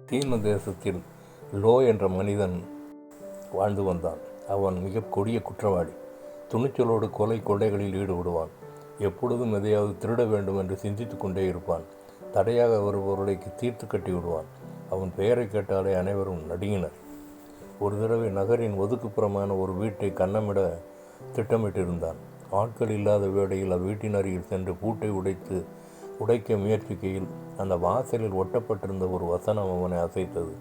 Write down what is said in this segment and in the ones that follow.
சீன தேசத்தில் லோ என்ற மனிதன் வாழ்ந்து வந்தான். அவன் மிக கொடிய குற்றவாளி. துணிச்சலோடு கொள்ளைகளில் ஈடுபடுவான். எப்பொழுதும் எதையாவது திருட வேண்டும் என்று சிந்தித்து கொண்டே இருப்பான். தடையாக வருபவர்களை தீர்த்து கட்டி விடுவான். அவன் பெயரை கேட்டாலே அனைவரும் நடுங்கினர். ஒரு தடவை நகரின் ஒதுக்குப்புறமான ஒரு வீட்டை கன்னமிட திட்டமிட்டிருந்தான். ஆட்கள் இல்லாத வேளையில் அவ்வீட்டின் அருகில் சென்று பூட்டை உடைக்க முயற்சிக்கையில் அந்த வாசலில் ஒட்டப்பட்டிருந்த ஒரு வசனம் அவனை அசைத்தது.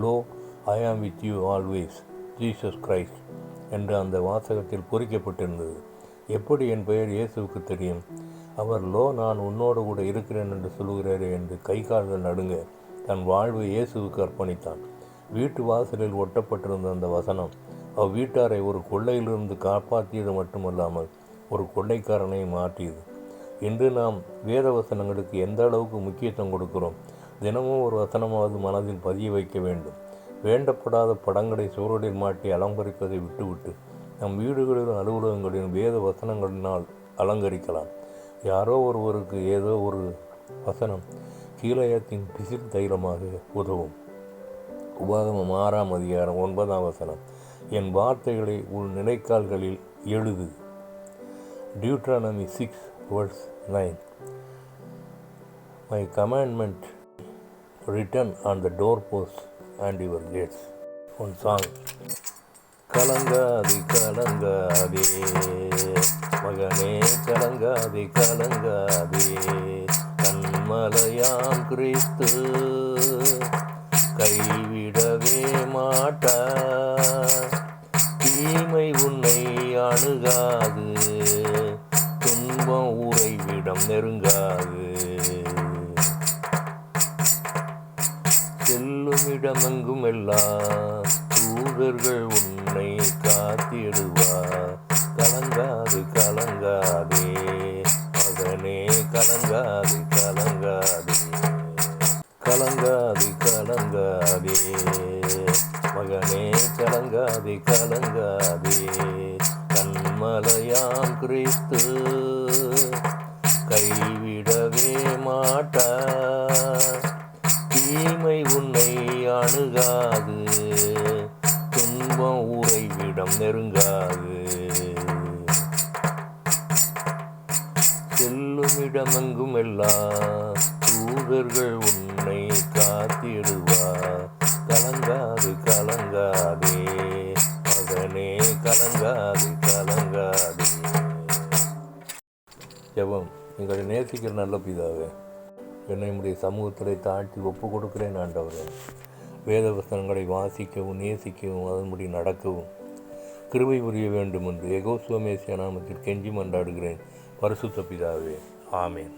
Lo, I am with you always, Jesus Christ என்று அந்த வாசகத்தில் பொறிக்கப்பட்டிருந்தது. எப்படி என் பெயர் இயேசுவுக்கு தெரியும்? அவர் லோ, நான் உன்னோடு கூட இருக்கிறேன் என்று சொல்லுகிறாரே என்று கை கால்கள் நடுங்க தன் வாழ்வை இயேசுவுக்கு அர்ப்பணித்தான். வீட்டு வாசலில் ஒட்டப்பட்டிருந்த அந்த வசனம் அவ்வீட்டாரை ஒரு கொள்ளையிலிருந்து காப்பாற்றியது மட்டுமல்லாமல் ஒரு கொள்ளைக்காரனை மாற்றியது. இன்று நாம் வேத வசனங்களுக்கு எந்த அளவுக்கு முக்கியத்துவம் கொடுக்கிறோம்? தினமும் ஒரு வசனமாவது மனதில் பதிய வைக்க வேண்டும். வேண்டப்படாத படங்களை சுவரில் மாட்டி அலங்கரிப்பதை விட்டுவிட்டு நம் வீடுகளிலும் அலுவலகங்களிலும் வேத வசனங்களினால் அலங்கரிக்கலாம். யாரோ ஒருவருக்கு ஏதோ ஒரு வசனம் கீழயத்தின் பிசில் தைலமாக உதவும். உபாகமம் 6ஆம் அதிகாரம் 9ஆம் வசனம், என் வார்த்தைகளை உள் நிலைக்கால்களில் எழுது. Deuteronomy 6 verse 9, my commandment written on the doorposts and your gates. One song. கலங்காதே கலங்காதே மகனே, கலங்காதே கலங்காதே, கண்மலையாம் கிறிஸ்து கைவிடவே மாட்டார். தீமை உன்னை அணுகாது, துன்பம் உறைவிடம் நெருங்காது. செல்லுமிடமெங்கும் எல்லாம் தூதர்கள் உன்னை காத்திடுவார். கலங்காது கலங்காதே மகனே, கலங்காது கலங்காதே, கலங்காது கலங்காதே மகனே, கலங்காதே கலங்காதே, கண்மலையாம் கிறிஸ்து கைவிடவே மாட்டார். தீமை உன்னை அணுகாது, துன்பம் உறைவிடம் நெருங்காது. செல்லுமிடமெங்கும் எல்லாம் தூதர்கள் உன்னை காத்திடுவார். கலங்காது கலங்காதே மகனே, கலங்காது கலங்காதே. ஜெபம். எங்களை நேசிக்கிற நல்ல பிதாவே, என்னை உடைய சமூகத்தில் தாழ்த்தி ஒப்பு கொடுக்கிறேன் ஆண்டவரே. வேத வசனங்களை வாசிக்கவும் நேசிக்கவும் அதன்படி நடக்கவும் கிருபை புரிய வேண்டும் என்று யெகோவா மேசியா நாமத்தில் கெஞ்சி மன்றாடுகிறேன் பரிசுத்த பிதாவே. ஆமேன்.